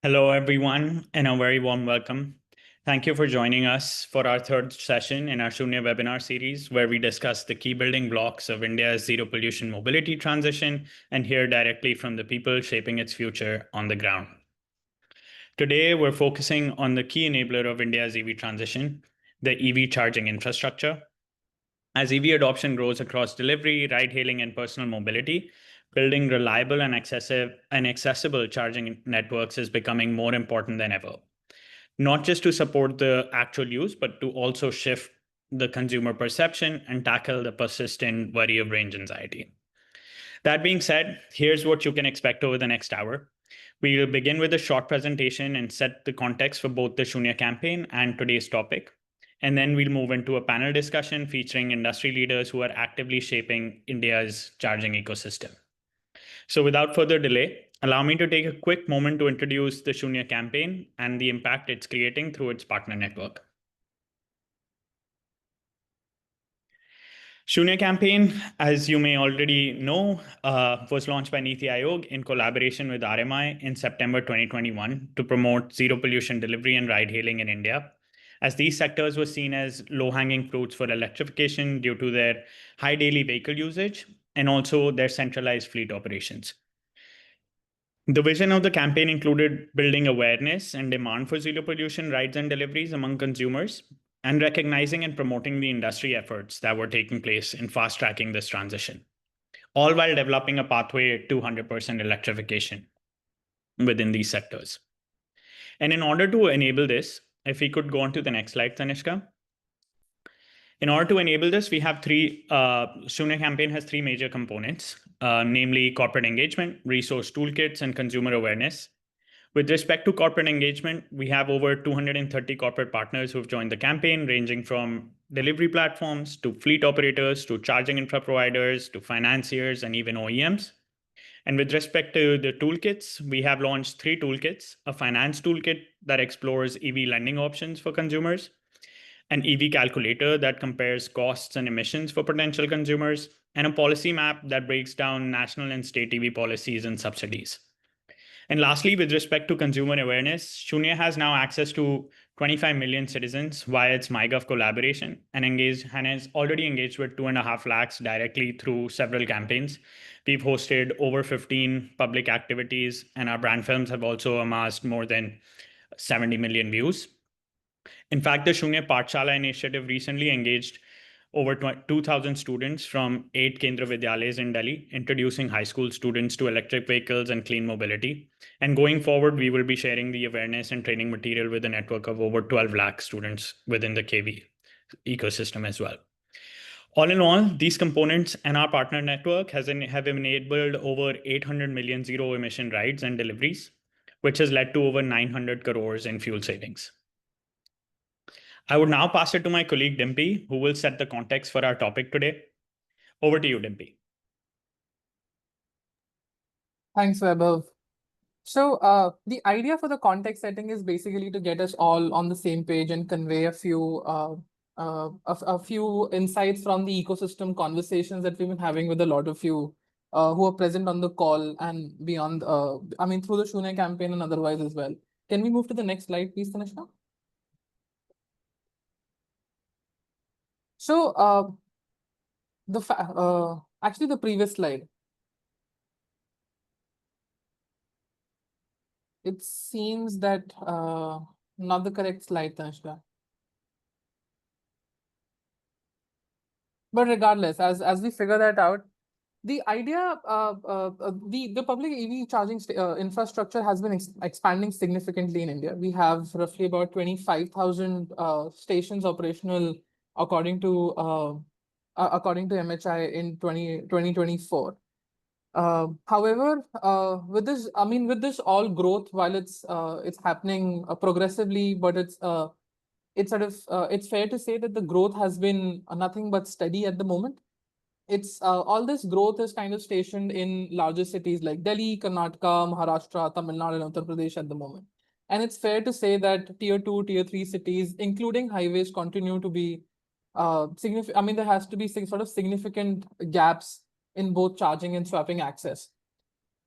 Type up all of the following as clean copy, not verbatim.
Hello, everyone, and a very warm welcome. Thank you for joining us for our third session in our Shoonya Webinar Series, where we discuss the key building blocks of India's zero pollution mobility transition and hear directly from the people shaping its future on the ground. Today, we're focusing on the key enabler of India's EV transition, the EV charging infrastructure. As EV adoption grows across delivery, ride hailing, and personal mobility, building reliable and accessible charging networks is becoming more important than ever, not just to support the actual use, but to also shift the consumer perception and tackle the persistent worry of range anxiety. That being said, here's what you can expect over the next hour. We will begin with a short presentation and set the context for both the Shoonya campaign and today's topic. And then we'll move into a panel discussion featuring industry leaders who are actively shaping India's charging ecosystem. So without further delay, allow me to take a quick moment to introduce the Shoonya campaign and the impact it's creating through its partner network. Shoonya campaign, as you may already know, was launched by Niti Aayog in collaboration with RMI in September 2021 to promote zero pollution delivery and ride hailing in India, as these sectors were seen as low-hanging fruits for electrification due to their high daily vehicle usage and also their centralized fleet operations. The vision of the campaign included building awareness and demand for zero pollution rides and deliveries among consumers, and recognizing and promoting the industry efforts that were taking place in fast tracking this transition, all while developing a pathway to 100% electrification within these sectors. And in order to enable this, if we could go on to the next slide, Tanishka. In order to enable this, we have Shoonya campaign has three major components, namely corporate engagement, resource toolkits, and consumer awareness. With respect to corporate engagement, we have over 230 corporate partners who've joined the campaign, ranging from delivery platforms to fleet operators to charging infra providers to financiers and even OEMs. And with respect to the toolkits, we have launched three toolkits: a finance toolkit that explores EV lending options for consumers, an EV calculator that compares costs and emissions for potential consumers, and a policy map that breaks down national and state EV policies and subsidies. And lastly, with respect to consumer awareness, Shoonya has now access to 25 million citizens via its MyGov collaboration and has already engaged with 2.5 lakhs directly through several campaigns. We've hosted over 15 public activities, and our brand films have also amassed more than 70 million views. In fact, the Shoonya Pathshala initiative recently engaged over 2,000 students from 8 Kendra Vidyalayas in Delhi, introducing high school students to electric vehicles and clean mobility. And going forward, we will be sharing the awareness and training material with a network of over 12 lakh students within the KV ecosystem as well. All in all, these components and our partner network have enabled over 800 million zero emission rides and deliveries, which has led to over 900 crores in fuel savings. I would now pass it to my colleague Dimpy, who will set the context for our topic today. Over to you, Dimpy. Thanks, Vaibhav. So the idea for the context setting is basically to get us all on the same page and convey a few insights from the ecosystem conversations that we've been having with a lot of you who are present on the call and beyond, through the Shoonya campaign and otherwise as well. Can we move to the next slide, please, Tanishka? So actually the previous slide. It seems that not the correct slide, Tanishka. But regardless, as we figure that out, the idea, the public EV charging infrastructure has been expanding significantly in India. We have roughly about 25,000 stations operational according to MHI in 2024. However, with this all growth, while it's happening progressively, but it's fair to say that the growth has been nothing but steady at the moment. It's all this growth is kind of stationed in larger cities like Delhi, Karnataka, Maharashtra, Tamil Nadu, and Uttar Pradesh at the moment. And it's fair to say that tier 2, tier 3 cities, including highways, continue to be significant. There has to be sort of significant gaps in both charging and swapping access.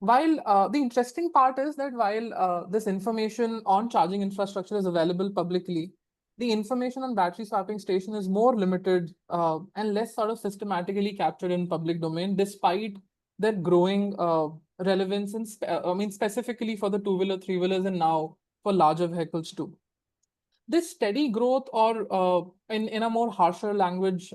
While the interesting part is that while this information on charging infrastructure is available publicly, the information on battery swapping station is more limited and less sort of systematically captured in public domain, despite their growing relevance in specifically for the two-wheeler, three-wheelers, and now for larger vehicles too. This steady growth, or in a more harsher language,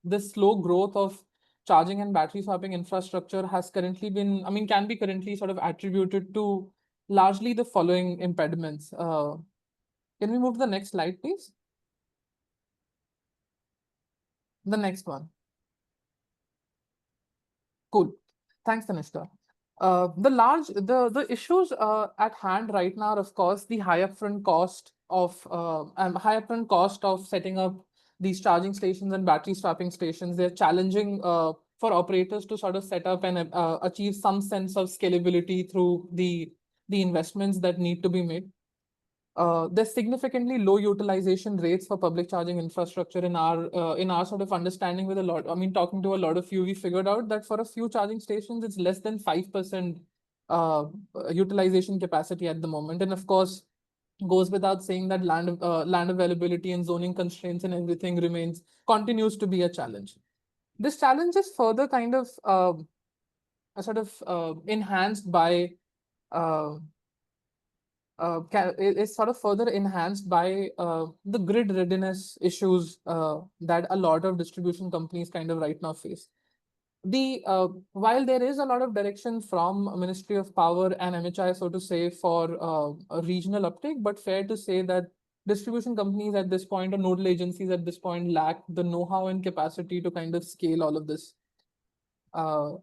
this slow growth of charging and battery swapping infrastructure has currently been, can be currently sort of attributed to largely the following impediments. Can we move to the next slide, please? The next one. Cool. Thanks, Tanishka. The issues at hand right now are, of course, the high upfront cost of setting up these charging stations and battery swapping stations. They're challenging for operators to sort of set up and achieve some sense of scalability through the investments that need to be made. There's significantly low utilization rates for public charging infrastructure in our sort of understanding with a lot. Talking to a lot of you, we figured out that for a few charging stations, it's less than 5% utilization capacity at the moment. And of course, goes without saying that land availability and zoning constraints and everything continues to be a challenge. This challenge is further kind of enhanced by is sort of further enhanced by the grid readiness issues that a lot of distribution companies kind of right now face. While there is a lot of direction from Ministry of Power and MHI, so to say, for a regional uptake, but fair to say that distribution companies at this point or nodal agencies at this point lack the know-how and capacity to kind of scale all of this. In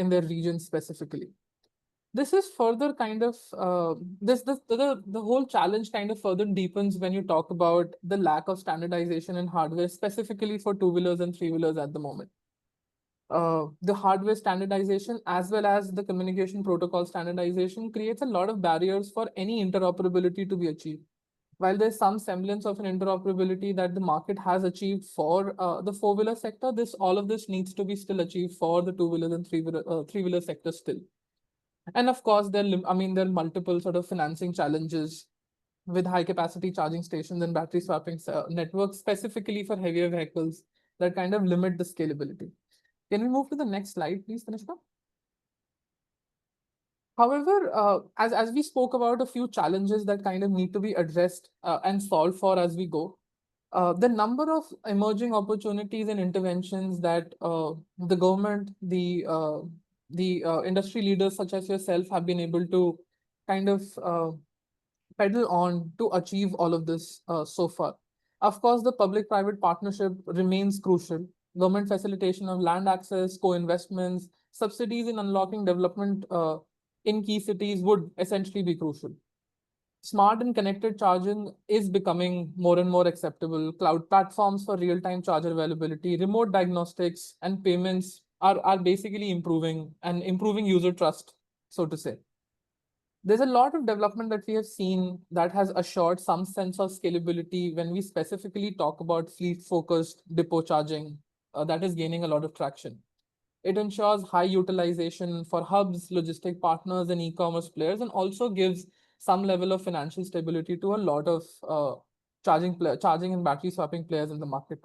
their region specifically. This is further kind of the whole challenge kind of further deepens when you talk about the lack of standardization in hardware, specifically for two-wheelers and three-wheelers at the moment. The hardware standardization as well as the communication protocol standardization creates a lot of barriers for any interoperability to be achieved. While there's some semblance of an interoperability that the market has achieved for the four-wheeler sector, all of this needs to be still achieved for the two-wheeler and three-wheeler sector still. And of course, there are multiple sort of financing challenges with high capacity charging stations and battery swapping networks, specifically for heavier vehicles that kind of limit the scalability. Can we move to the next slide, please, Tanishka? However, as we spoke about a few challenges that kind of need to be addressed and solved for as we go, the number of emerging opportunities and interventions that the government, the industry leaders such as yourself have been able to kind of pedal on to achieve all of this so far. Of course, the public-private partnership remains crucial. Government facilitation of land access, co-investments, subsidies in unlocking development in key cities would essentially be crucial. Smart and connected charging is becoming more and more acceptable. Cloud platforms for real-time charger availability, remote diagnostics, and payments are basically improving user trust, so to say. There's a lot of development that we have seen that has assured some sense of scalability when we specifically talk about fleet-focused depot charging that is gaining a lot of traction. It ensures high utilization for hubs, logistic partners, and e-commerce players, and also gives some level of financial stability to a lot of charging and battery swapping players in the market.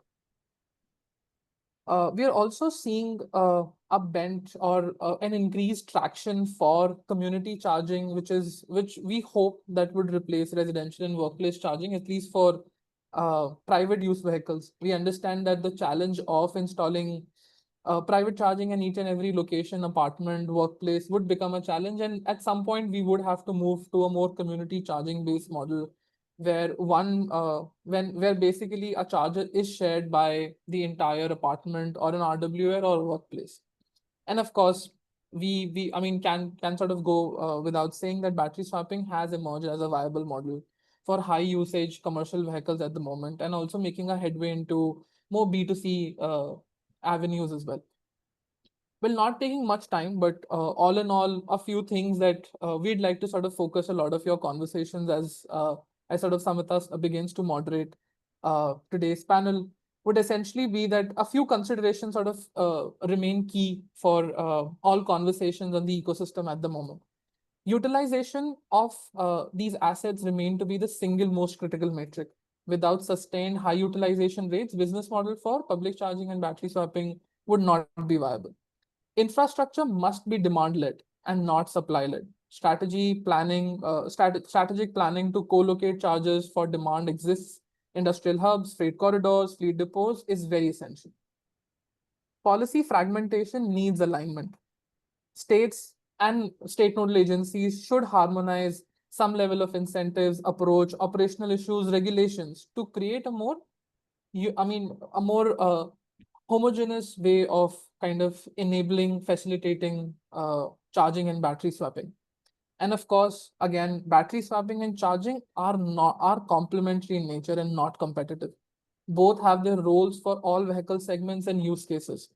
We are also seeing a bent or an increased traction for community charging, which we hope that would replace residential and workplace charging, at least for private use vehicles. We understand that the challenge of installing private charging in each and every location, apartment, workplace would become a challenge. And at some point, we would have to move to a more community charging based model where where basically a charger is shared by the entire apartment or an RWA or workplace. And of course, we can sort of go without saying that battery swapping has emerged as a viable model for high usage commercial vehicles at the moment, and also making a headway into more B2C avenues as well. Well, not taking much time, but all in all, a few things that we'd like to sort of focus a lot of your conversations as sort of Samita begins to moderate today's panel. would essentially be that a few considerations sort of remain key for all conversations on the ecosystem at the moment. Utilization of these assets remain to be the single most critical metric. Without sustained high utilization rates, business model for public charging and battery swapping would not be viable. Infrastructure must be demand-led and not supply-led. Strategic planning to co-locate chargers for demand exists. Industrial hubs, freight corridors, fleet depots is very essential. Policy fragmentation needs alignment. States and state nodal agencies should harmonize some level of incentives, approach, operational issues, regulations to create a more, a more homogeneous way of kind of enabling, facilitating charging and battery swapping. And of course, again, battery swapping and charging are complementary in nature and not competitive. Both have their roles for all vehicle segments and use cases.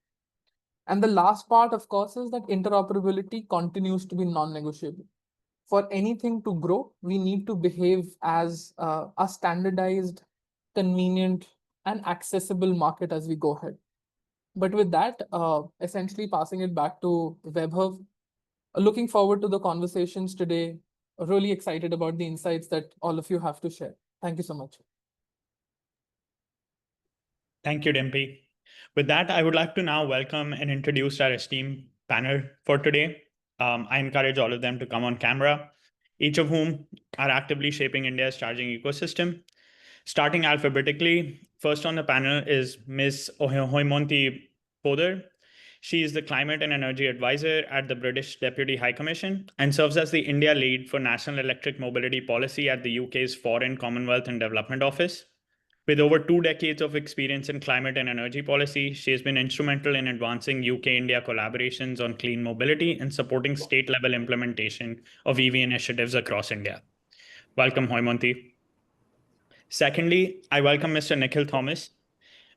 And the last part, of course, is that interoperability continues to be non-negotiable. For anything to grow, we need to behave as a standardized, convenient, and accessible market as we go ahead. But with that, essentially passing it back to Vaibhav. Looking forward to the conversations today. Really excited about the insights that all of you have to share. Thank you so much. Thank you, Dimpy. With that, I would like to now welcome and introduce our esteemed panel for today. I encourage all of them to come on camera, each of whom are actively shaping India's charging ecosystem. Starting alphabetically, first on the panel is Ms. Haimanti Poddar. She is the Climate and Energy Advisor at the British Deputy High Commission and serves as the India lead for National Electric Mobility Policy at the UK's Foreign, Commonwealth and Development Office. With over 2 decades of experience in climate and energy policy, she has been instrumental in advancing UK-India collaborations on clean mobility and supporting state-level implementation of EV initiatives across India. Welcome, Haimanti. Secondly, I welcome Mr. Nikhil Thomas.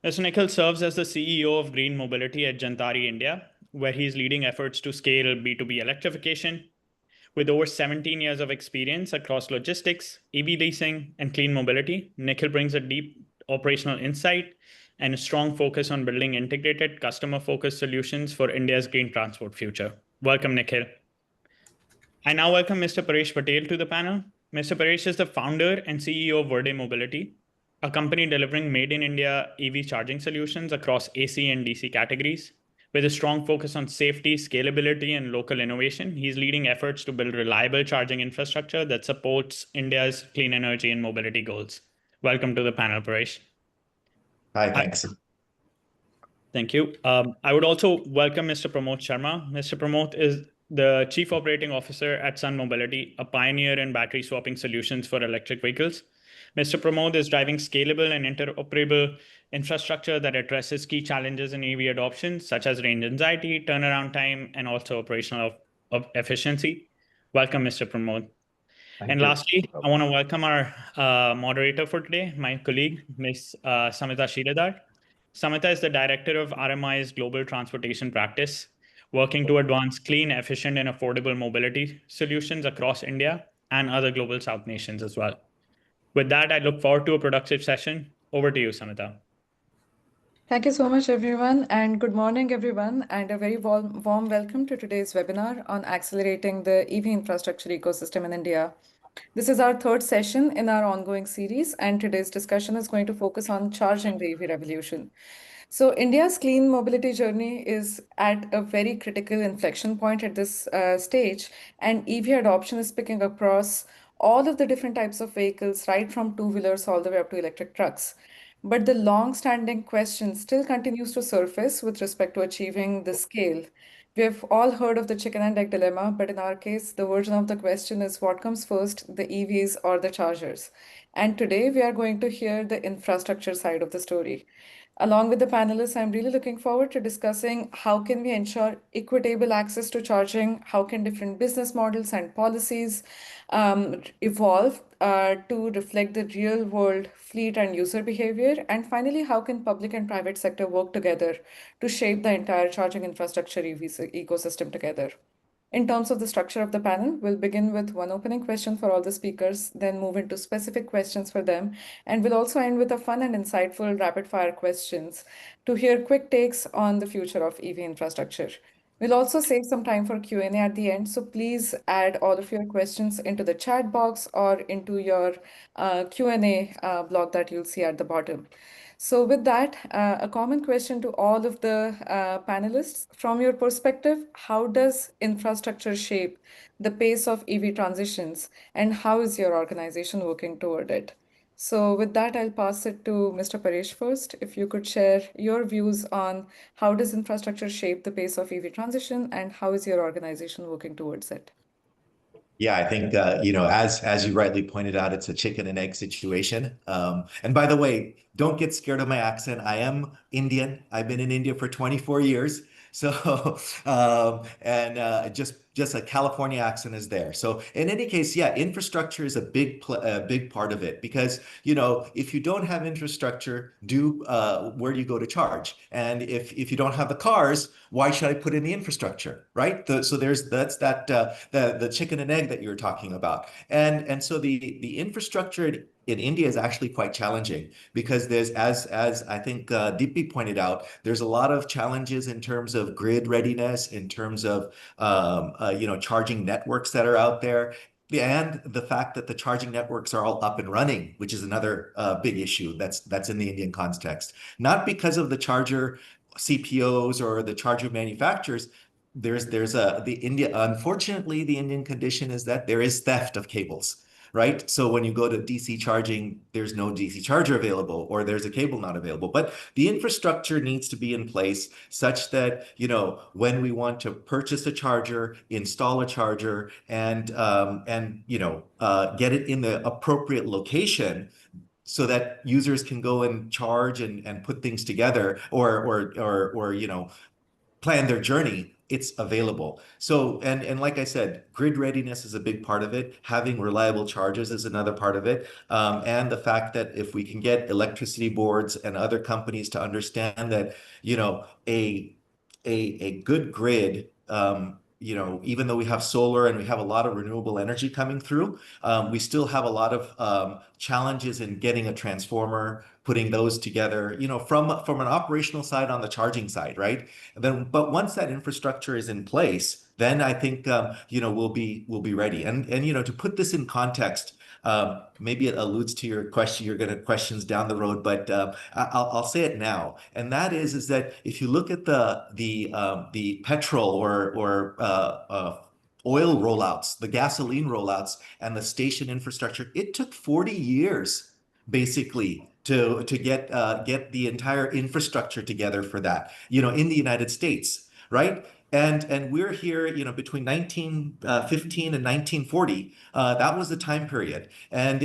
Mr. Nikhil serves as the CEO of Green Mobility at Jantari India, where he is leading efforts to scale B2B electrification. With over 17 years of experience across logistics, EV leasing, and clean mobility, Nikhil brings a deep operational insight and a strong focus on building integrated, customer-focused solutions for India's green transport future. Welcome, Nikhil. I now welcome Mr. Paresh Patel to the panel. Mr. Paresh is the founder and CEO of Verde Mobility, a company delivering made-in-India EV charging solutions across AC and DC categories. With a strong focus on safety, scalability, and local innovation, he's leading efforts to build reliable charging infrastructure that supports India's clean energy and mobility goals. Welcome to the panel, Paresh. Hi, thanks. Thank you. I would also welcome Mr. Pramod Sharma. Mr. Pramod is the Chief Operating Officer at Sun Mobility, a pioneer in battery swapping solutions for electric vehicles. Mr. Pramod is driving scalable and interoperable infrastructure that addresses key challenges in EV adoption, such as range anxiety, turnaround time, and also operational efficiency. Welcome, Mr. Pramod. Thank you. Lastly, I want to welcome our moderator for today, my colleague, Ms. Samita Shiredar. Samita is the Director of RMI's Global Transportation Practice, working to advance clean, efficient, and affordable mobility solutions across India and other global South nations as well. With that, I look forward to a productive session. Over to you, Samita. Thank you so much, everyone, and good morning, everyone, and a very warm welcome to today's webinar on accelerating the EV infrastructure ecosystem in India. This is our third session in our ongoing series, and today's discussion is going to focus on charging the EV revolution. So India's clean mobility journey is at a very critical inflection point at this stage, and EV adoption is picking across all of the different types of vehicles, right from two-wheelers all the way up to electric trucks. But the long-standing question still continues to surface with respect to achieving the scale. We have all heard of the chicken and egg dilemma, but in our case, the version of the question is what comes first, the EVs or the chargers? And today we are going to hear the infrastructure side of the story. Along with the panelists, I'm really looking forward to discussing how can we ensure equitable access to charging, how can different business models and policies evolve to reflect the real world fleet and user behavior, and finally, how can public and private sector work together to shape the entire charging infrastructure ecosystem together. In terms of the structure of the panel, we'll begin with one opening question for all the speakers, then move into specific questions for them, and we'll also end with a fun and insightful rapid-fire questions to hear quick takes on the future of EV infrastructure. We'll also save some time for Q&A at the end, so please add all of your questions into the chat box or into your Q&A block that you'll see at the bottom. So with that, a common question to all of the panelists, from your perspective, how does infrastructure shape the pace of EV transitions, and how is your organization working toward it? So with that, I'll pass it to Mr. Paresh first. If you could share your views on how does infrastructure shape the pace of EV transition, and how is your organization working towards it? Yeah, I think as you rightly pointed out, it's a chicken and egg situation. And by the way, don't get scared of my accent. I am Indian. I've been in India for 24 years. So just a California accent is there. So in any case, yeah, infrastructure is a big part of it, because if you don't have infrastructure, where do you go to charge? And if you don't have the cars, why should I put in the infrastructure, right? So that's the chicken and egg that you were talking about, and so the infrastructure in India is actually quite challenging, because there's, as I think Deepi pointed out, there's a lot of challenges in terms of grid readiness, in terms of charging networks that are out there, and the fact that the charging networks are all up and running, which is another big issue that's in the Indian context. Not because of the charger CPOs or the charger manufacturers. Unfortunately, the Indian condition is that there is theft of cables. Right? So when you go to DC charging, there's no DC charger available, or there's a cable not available. But the infrastructure needs to be in place such that, when we want to purchase a charger, install a charger, and get it in the appropriate location, so that users can go and charge and put things together, or plan their journey, it's available. So, and like I said, grid readiness is a big part of it. Having reliable chargers is another part of it. And the fact that if we can get electricity boards and other companies to understand that, a good grid, even though we have solar and we have a lot of renewable energy coming through, we still have a lot of challenges in getting a transformer, putting those together, from an operational side on the charging side, right? But once that infrastructure is in place, then I think we'll be ready. And to put this in context, maybe it alludes to your question. You're going to questions down the road, but I'll say it now. And that is that if you look at the petrol or oil rollouts, the gasoline rollouts, and the station infrastructure, it took 40 years basically to get the entire infrastructure together for that, in the United States, right? And we're here, between 1915 and 1940. That was the time period, and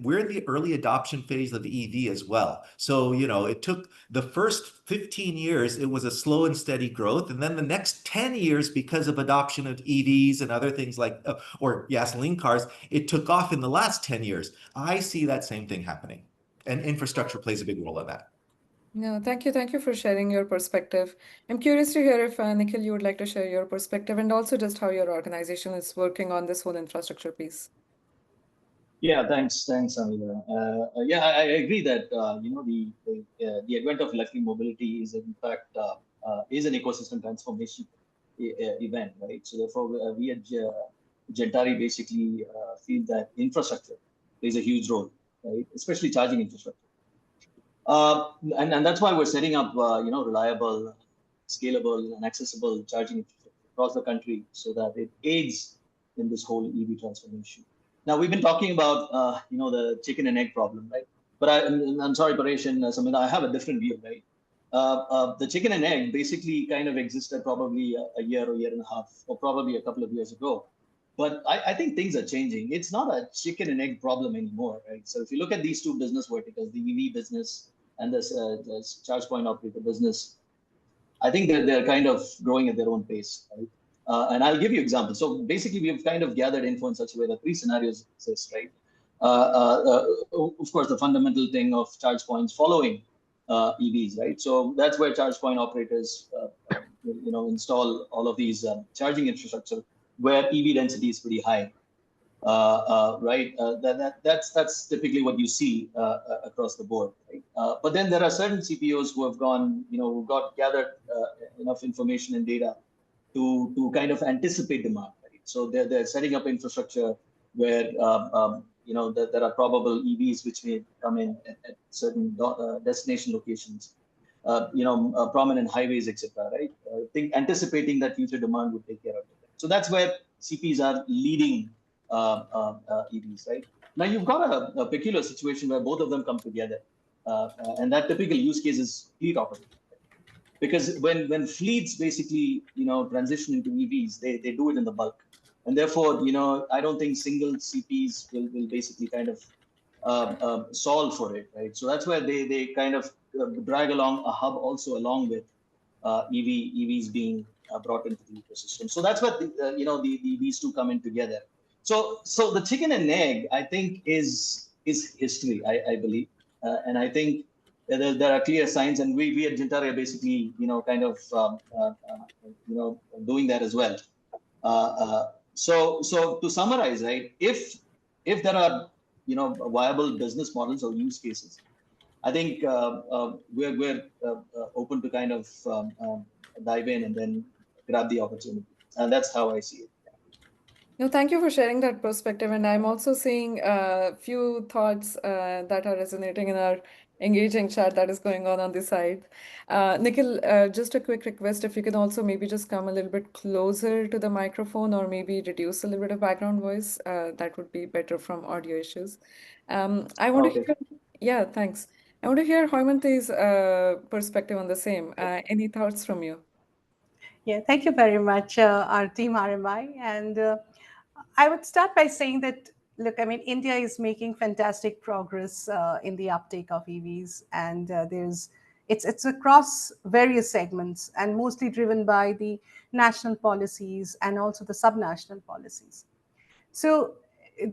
we're in the early adoption phase of EV as well. So it took the first 15 years, it was a slow and steady growth, and then the next 10 years, because of adoption of EVs and other things like or gasoline cars, it took off in the last 10 years. I see that same thing happening, and infrastructure plays a big role in that. No, thank you. Thank you for sharing your perspective. I'm curious to hear if, Nikhil, you would like to share your perspective, and also just how your organization is working on this whole infrastructure piece. Yeah, thanks, Amila. Yeah, I agree that the advent of electric mobility is in fact is an ecosystem transformation event, right? So therefore, we at Gentari basically feel that infrastructure plays a huge role, right? Especially charging infrastructure. And that's why we're setting up, reliable, scalable, and accessible charging infrastructure across the country, so that it aids in this whole EV transformation. Now, we've been talking about, the chicken and egg problem, right? But I'm sorry, Paresh and Samita, I have a different view, right? The chicken and egg basically kind of existed probably a year or year and a half, or probably a couple of years ago. But I think things are changing. It's not a chicken and egg problem anymore, right? So if you look at these two business verticals, the EV business and this charge point operator business, I think they're kind of growing at their own pace, right? And I'll give you examples. So basically, we've kind of gathered info in such a way that three scenarios exist, right? Of course, the fundamental thing of charge points following EVs, right? So that's where charge point operators install all of these charging infrastructure where EV density is pretty high. Right? That's typically what you see across the board. Right? But then there are certain CPOs who have gone, who got gathered enough information and data to kind of anticipate demand. Right? So they're setting up infrastructure where there are probable EVs which may come in at certain destination locations. Prominent highways, etc. Right? Anticipating that future demand would take care of it. So that's where CPs are leading EVs, right? Now you've got a peculiar situation where both of them come together, and that typical use case is fleet operation. Because when fleets basically transition into EVs, they do it in the bulk, and therefore I don't think single CPs will basically kind of solve for it, right? So that's where they kind of drag along a hub also along with EVs being brought into the ecosystem. So that's where these two come in together. So the chicken and egg, I think, is history. I believe, and I think there are clear signs, and we at Gentari are basically kind of doing that as well. So to summarize, right, if there are viable business models or use cases, I think we're open to kind of dive in and then grab the opportunity, and that's how I see it. No, thank you for sharing that perspective. And I'm also seeing a few thoughts that are resonating in our engaging chat that is going on the side. Nikhil, just a quick request, if you can also maybe just come a little bit closer to the microphone or maybe reduce a little bit of background voice, that would be better from audio issues. I want to hear, yeah, thanks. I want to hear Haimanti's perspective on the same. Any thoughts from you? Yeah, thank you very much, our team RMI. And I would start by saying that, look, I mean, India is making fantastic progress in the uptake of EVs, and it's across various segments and mostly driven by the national policies and also the subnational policies. So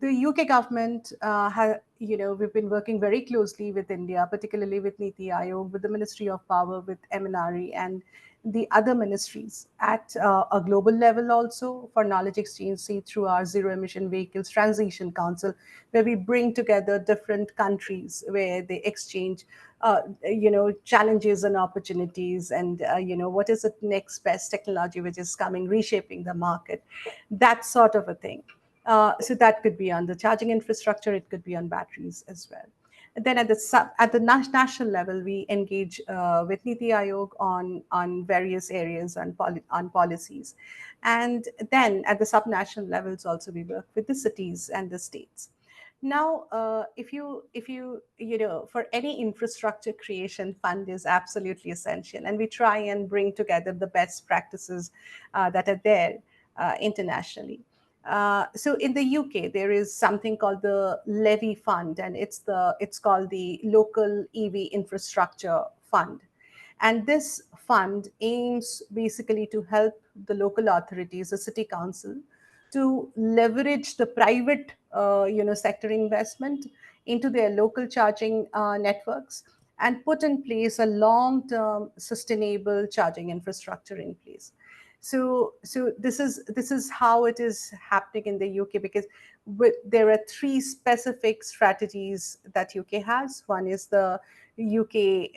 the UK government, we've been working very closely with India, particularly with Niti Aayog, with the Ministry of Power, with MNRE, and the other ministries at a global level also for knowledge exchange, see through our Zero Emission Vehicles Transition Council, where we bring together different countries where they exchange, challenges and opportunities, and what is the next best technology which is coming, reshaping the market, that sort of a thing. So that could be on the charging infrastructure, it could be on batteries as well. And then at the national level, we engage with Niti Aayog on various areas on policies. And then at the subnational levels also, we work with the cities and the states. Now, if you for any infrastructure creation, fund is absolutely essential. And we try and bring together the best practices that are there internationally. So in the UK, there is something called the Levy Fund, and it's called the Local EV Infrastructure Fund. And this fund aims basically to help the local authorities, the city council, to leverage the private sector investment into their local charging networks and put in place a long-term sustainable charging infrastructure in place. So this is how it is happening in the UK, because there are three specific strategies that UK has. One is the UK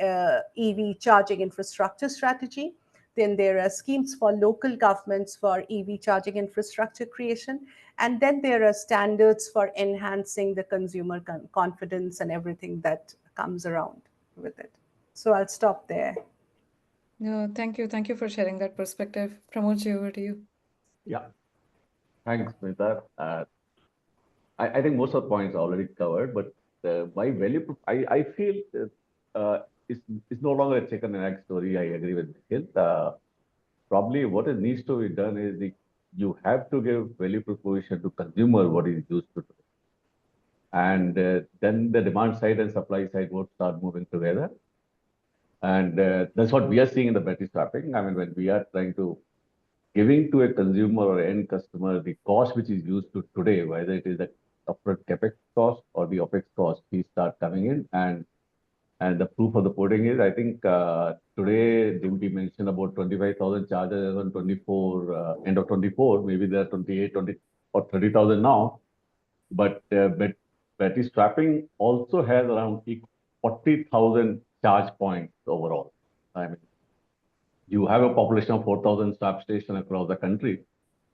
EV charging infrastructure strategy. Then there are schemes for local governments for EV charging infrastructure creation. And then there are standards for enhancing the consumer confidence and everything that comes around with it. So I'll stop there. No, thank you. Thank you for sharing that perspective. Pramod, over to you. Yeah. Thanks, Smita. I think most of the points are already covered, but my value, I feel it's no longer a chicken and egg story. I agree with Nikhil. Probably what it needs to be done is you have to give value proposition to consumer what is used to do. And then the demand side and supply side would start moving together. And that's what we are seeing in the battery swapping. I mean, when we are trying to giving to a consumer or end customer the cost which is used to today, whether it is the upfront capex cost or the opex cost, we start coming in and And the proof of the pudding is, I think today, Dimpi mentioned about 25,000 chargers on 24, end of 24, maybe there are 28, 20 or 30,000 now. But battery swapping also has around 40,000 charge points overall. I mean, you have a population of 4,000 swap stations across the country.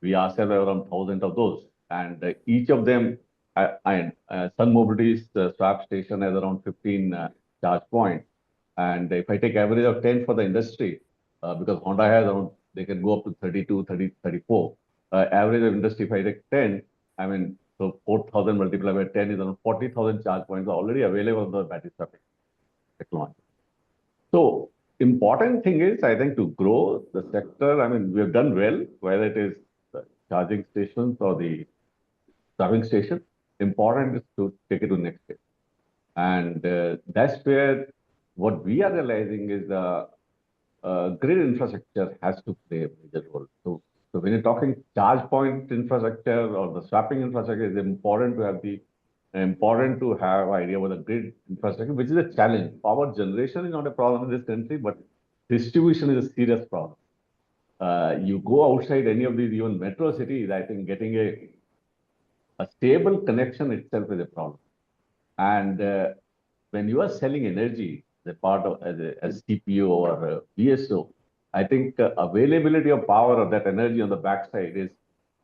We ourselves have around 1,000 of those. And each of them, Sun Mobility's swap station has around 15 charge points. And if I take average of 10 for the industry, because Honda has around, they can go up to 32, 30, 34. Average of industry, if I take 10, I mean, so 4,000 multiplied by 10 is around 40,000 charge points are already available on the battery swapping technology. So important thing is, I think, to grow the sector. I mean, we have done well, whether it is the charging stations or the swapping station. Important is to take it to the next step. And that's where what we are realizing is the grid infrastructure has to play a major role. So when you're talking charge point infrastructure or the swapping infrastructure, it's important to have idea about the grid infrastructure, which is a challenge. Power generation is not a problem in this country, but distribution is a serious problem. You go outside any of these even metro cities, I think getting a stable connection itself is a problem. And when you are selling energy, the part of as CPO or BSO, I think availability of power of that energy on the backside is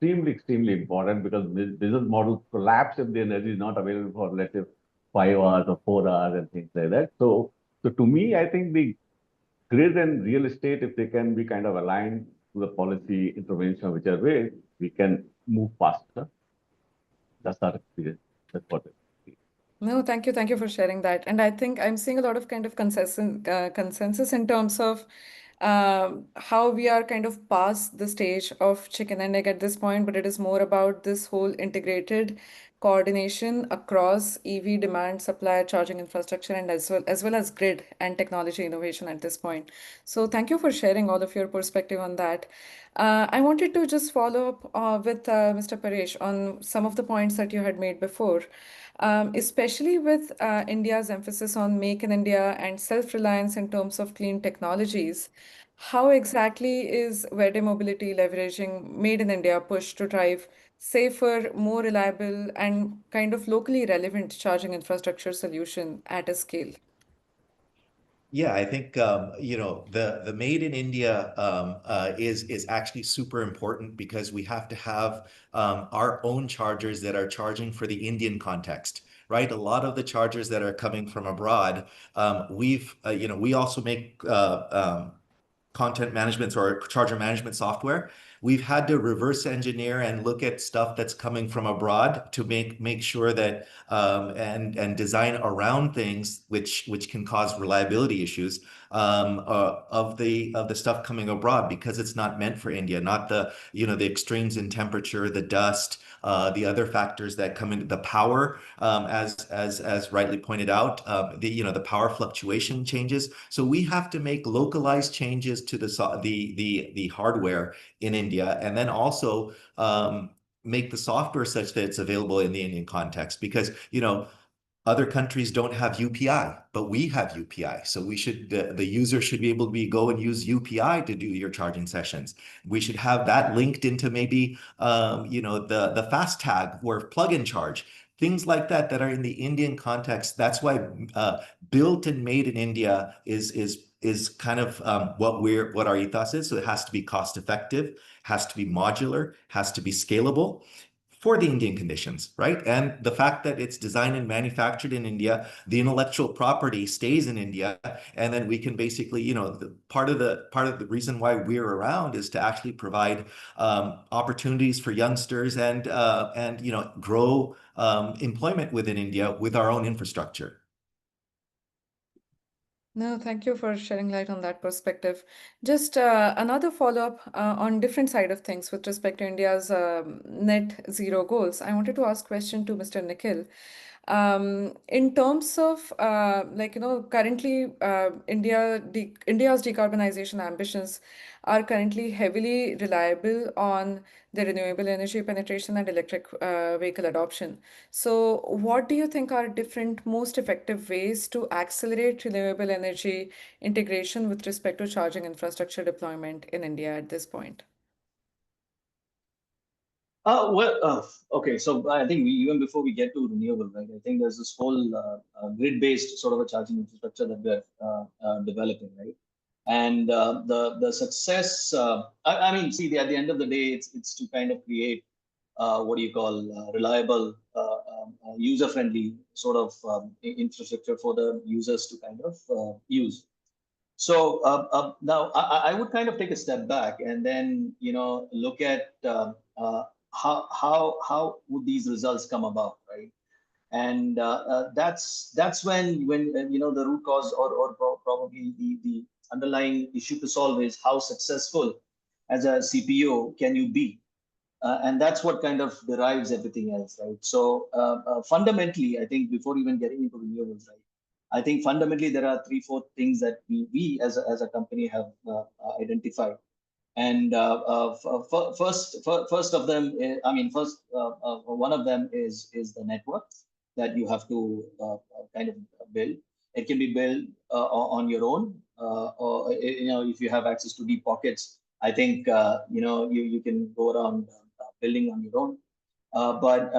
extremely important, because business models collapse if the energy is not available for, let's say, 5 hours or 4 hours and things like that. So to me, I think the grid and real estate, if they can be kind of aligned to the policy intervention, whichever way, we can move faster. That's our experience. That's what it is. No, thank you. Thank you for sharing that. And I think I'm seeing a lot of kind of consensus in terms of how we are kind of past the stage of chicken and egg at this point, but it is more about this whole integrated coordination across EV demand, supply, charging infrastructure, and as well as grid and technology innovation at this point. So thank you for sharing all of your perspective on that. I wanted to just follow up with Mr. Paresh on some of the points that you had made before. Especially with India's emphasis on Make in India and self-reliance in terms of clean technologies, how exactly is Verde Mobility leveraging Made in India push to drive safer, more reliable, and kind of locally relevant charging infrastructure solution at a scale? Yeah, I think the Made in India is actually super important, because we have to have our own chargers that are charging for the Indian context, right? A lot of the chargers that are coming from abroad, we also make content management or charger management software. We've had to reverse engineer and look at stuff that's coming from abroad to make sure that and design around things which can cause reliability issues of the stuff coming abroad, because it's not meant for India. Not the extremes in temperature, the dust, the other factors that come into the power, as rightly pointed out, the power fluctuation changes. So we have to make localized changes to the hardware in India, and then also make the software such that it's available in the Indian context, because other countries don't have UPI, but we have UPI. So the user should be able to go and use UPI to do your charging sessions. We should have that linked into maybe, the fast tag or plug-in charge, things like that are in the Indian context. That's why built and made in India is kind of what our ethos is. So it has to be cost effective, has to be modular, has to be scalable for the Indian conditions, right? And the fact that it's designed and manufactured in India, the intellectual property stays in India, and then we can basically, part of the reason why we're around is to actually provide opportunities for youngsters and grow employment within India with our own infrastructure. No, thank you for shedding light on that perspective. Just another follow-up on different side of things with respect to India's net zero goals. I wanted to ask a question to Mr. Nikhil. In terms of currently India's decarbonization ambitions are currently heavily reliable on the renewable energy penetration and electric vehicle adoption. So, what do you think are different, most effective ways to accelerate renewable energy integration with respect to charging infrastructure deployment in India at this point? Okay. So I think even before we get to renewable, right, I think there's this whole grid-based sort of a charging infrastructure that we're developing, right? And the success, I mean, see, at the end of the day, it's to kind of create what do you call reliable, user-friendly sort of infrastructure for the users to kind of use. So now I would kind of take a step back and then look at how would these results come about, right? And that's when the root cause or probably the underlying issue to solve is how successful as a CPO can you be, and that's what kind of derives everything else, right? So fundamentally, I think before even getting into renewables, right, I think fundamentally there are 3-4 things that we as a company have identified. And first of them, one of them is the network that you have to kind of build. It can be built on your own, or if you have access to deep pockets. I think you can go around building on your own. But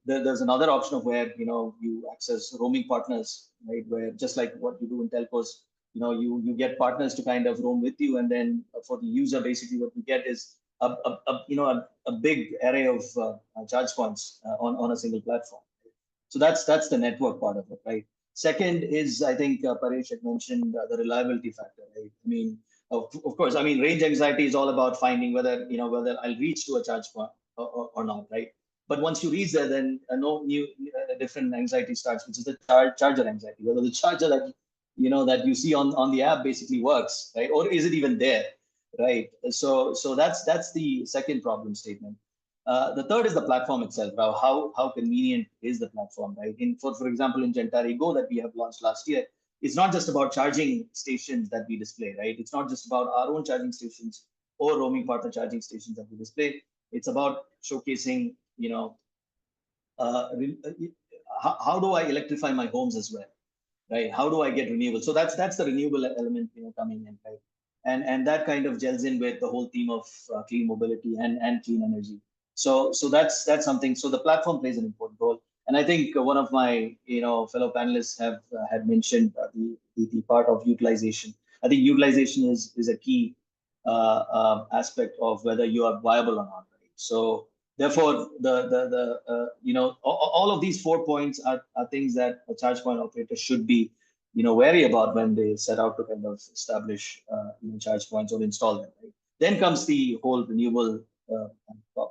there's another option of where you access roaming partners, right? Where just like what you do in telcos, you get partners to kind of roam with you, and then for the user, basically what you get is a big array of charge points on a single platform. So that's the network part of it, right? Second is, I think Paresh had mentioned the reliability factor, right? I mean, of course, I mean, range anxiety is all about finding whether I'll reach to a charge point or not, right? But once you reach there, then no new different anxiety starts, which is the charger anxiety, whether the charger that that you see on the app basically works, right? Or is it even there, right? So that's the second problem statement. The third is the platform itself. How convenient is the platform, right? For example, in Gentari Go that we have launched last year, it's not just about charging stations that we display, right? It's not just about our own charging stations or roaming partner charging stations that we display. It's about showcasing, how do I electrify my homes as well, right? How do I get renewable? So that's the renewable element, coming in, right? And that kind of gels in with the whole theme of clean mobility and clean energy. So that's something. So the platform plays an important role. And I think one of my fellow panelists had mentioned the part of utilization. I think utilization is a key aspect of whether you are viable or not, right? So therefore, all of these 4 points are things that a charge point operator should be wary about when they set out to kind of establish charge points or install them, right? Then comes the whole renewable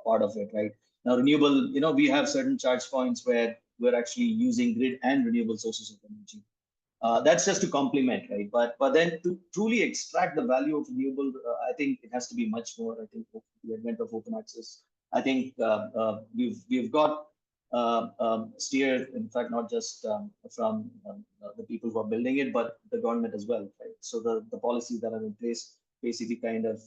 part of it, right? Now renewable, we have certain charge points where we're actually using grid and renewable sources of energy. That's just to complement, right? But then to truly extract the value of renewable, I think it has to be much more. I think the advent of open access. I think we've got steered, in fact, not just from the people who are building it, but the government as well, right? So the policies that are in place basically kind of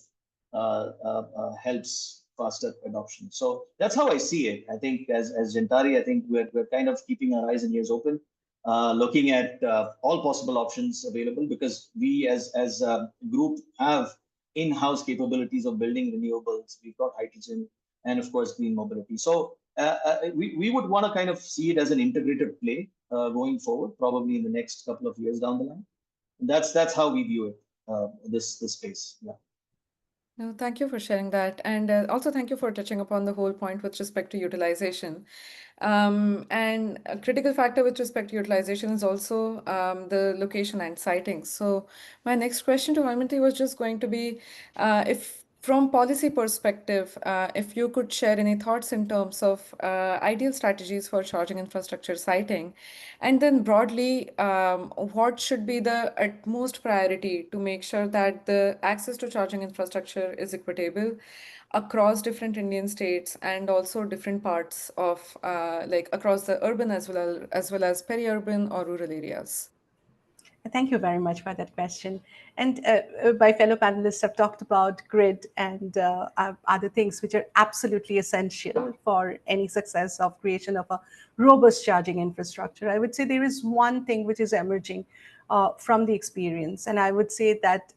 helps faster adoption. So that's how I see it. I think as Gentari, I think we're kind of keeping our eyes and ears open, looking at all possible options available, because we as a group have in-house capabilities of building renewables. We've got hydrogen and of course green mobility. So we would want to kind of see it as an integrated play going forward, probably in the next couple of years down the line. That's how we view it, this space. Yeah. No, thank you for sharing that. And also thank you for touching upon the whole point with respect to utilization. And a critical factor with respect to utilization is also the location and siting. So my next question to Haimanti was just going to be, if from policy perspective, if you could share any thoughts in terms of ideal strategies for charging infrastructure siting, and then broadly, what should be the utmost priority to make sure that the access to charging infrastructure is equitable across different Indian states and also different parts of like across the urban as well as peri-urban or rural areas? Thank you very much for that question. And my fellow panelists have talked about grid and other things which are absolutely essential for any success of creation of a robust charging infrastructure. I would say there is one thing which is emerging from the experience, and I would say that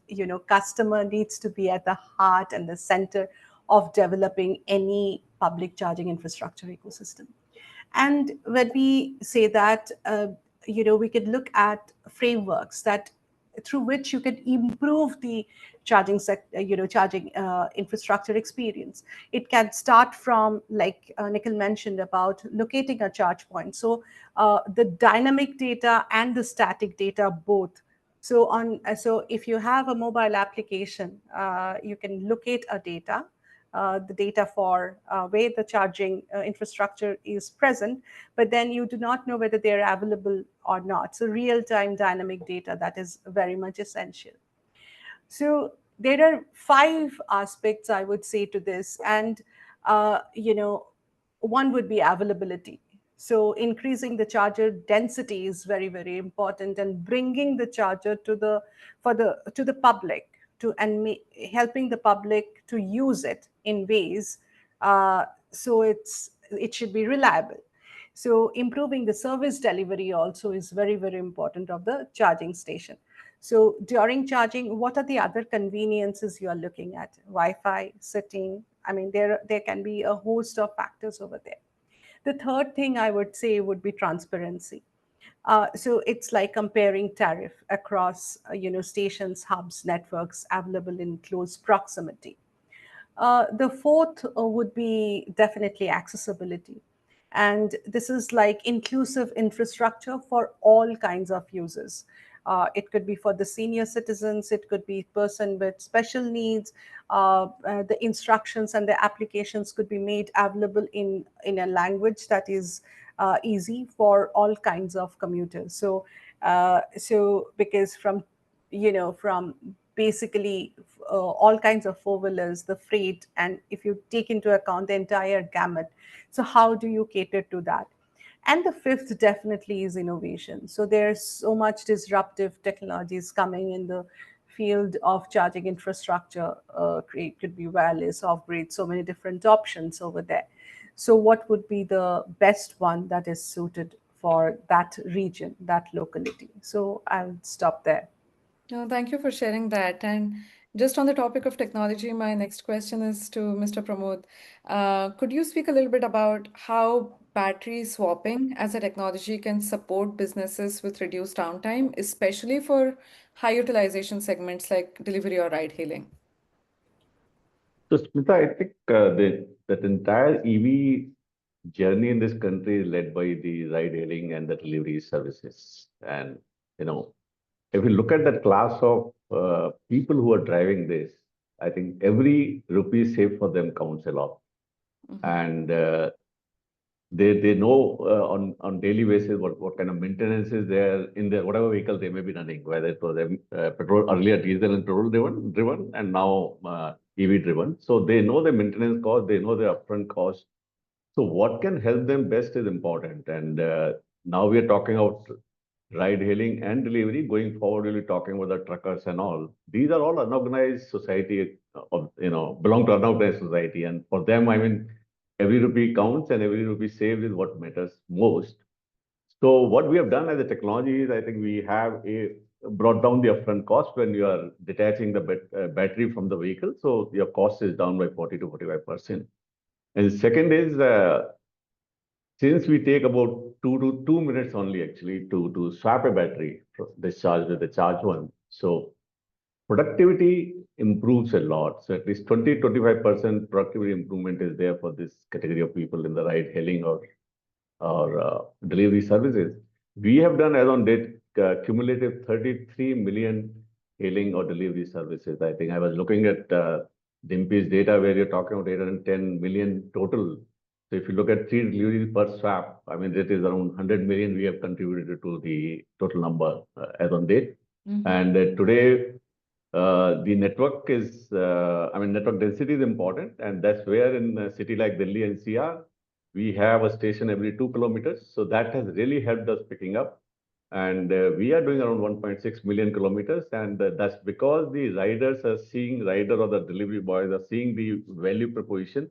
customer needs to be at the heart and the center of developing any public charging infrastructure ecosystem. And when we say that, we could look at frameworks that through which you can improve the charging infrastructure experience. It can start from, like Nikhil mentioned, about locating a charge point. So the dynamic data and the static data both. So if you have a mobile application, you can locate a data, the data for where the charging infrastructure is present, but then you do not know whether they're available or not. So real-time dynamic data, that is very much essential. So there are 5 aspects I would say to this, and one would be availability. So increasing the charger density is very, very important, and bringing the charger to the public, helping the public to use it in ways so it should be reliable. So improving the service delivery also is very, very important of the charging station. So during charging, what are the other conveniences you are looking at? Wi-Fi, sitting. I mean, there can be a host of factors over there. The third thing I would say would be transparency. So it's like comparing tariff across, stations, hubs, networks available in close proximity. The fourth would be definitely accessibility. And this is like inclusive infrastructure for all kinds of users. It could be for the senior citizens, it could be person with special needs. The instructions and the applications could be made available in a language that is easy for all kinds of commuters. So because from basically all kinds of four-wheelers, the freight, and if you take into account the entire gamut, so how do you cater to that? And the fifth definitely is innovation. So there's so much disruptive technologies coming in the field of charging infrastructure. It could be wireless, off-grid, so many different options over there. So what would be the best one that is suited for that region, that locality? So I'll stop there. No, thank you for sharing that. And just on the topic of technology, my next question is to Mr. Pramod. Could you speak a little bit about how battery swapping as a technology can support businesses with reduced downtime, especially for high utilization segments like delivery or ride hailing? So, Smita, I think that entire EV journey in this country is led by the ride hailing and the delivery services. And, if you look at that class of people who are driving this, I think every rupee saved for them counts a lot. And they know on daily basis what kind of maintenance is there in their whatever vehicle they may be running, whether it was petrol, earlier diesel and petrol driven, and now EV driven. So they know the maintenance cost, they know the upfront cost. So what can help them best is important. And now we are talking about ride hailing and delivery. Going forward, we'll be talking about the truckers and all. These are all unorganized society, belong to unorganized society. And for them, I mean, every rupee counts and every rupee saved is what matters most. So what we have done as a technology is, I think we have brought down the upfront cost when you are detaching the battery from the vehicle. So your cost is down by 40 to 45%. And second is, since we take about 2 minutes only actually to swap a battery, discharge with the charge one. So productivity improves a lot. So at least 20-25% productivity improvement is there for this category of people in the ride hailing or delivery services. We have done as on date cumulative 33 million hailing or delivery services. I think I was looking at Dimpy's data where you're talking about 810 million total. So if you look at 3 deliveries per swap, I mean, that is around 100 million we have contributed to the total number as on date. And today, the network is, network density is important. And that's where in a city like Delhi NCR, we have a station every 2 kilometers. So that has really helped us picking up. And we are doing around 1.6 million kilometers. And that's because the riders are seeing, rider or the delivery boys are seeing the value proposition.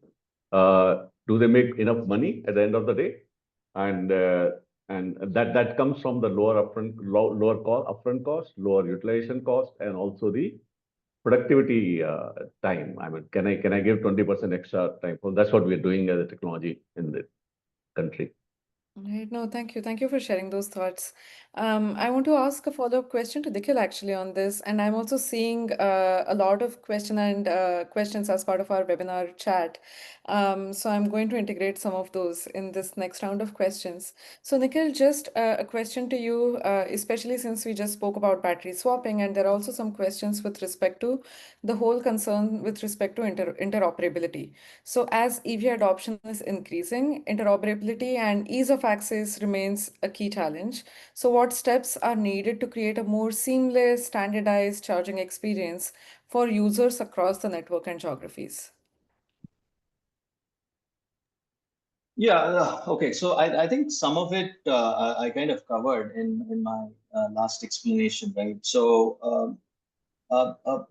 Do they make enough money at the end of the day? And that comes from the lower upfront cost, lower utilization cost, and also the productivity time. I mean, can I give 20% extra time? Well, that's what we're doing as a technology in the country. Right. No, thank you. Thank you for sharing those thoughts. I want to ask a follow-up question to Nikhil actually on this, and I'm also seeing a lot of questions as part of our webinar chat. So I'm going to integrate some of those in this next round of questions. So Nikhil, just a question to you, especially since we just spoke about battery swapping, and there are also some questions with respect to the whole concern with respect to interoperability. So as EV adoption is increasing, interoperability and ease of access remains a key challenge. So what steps are needed to create a more seamless, standardized charging experience for users across the network and geographies? Yeah, okay. So I think some of it I kind of covered in my last explanation, right? So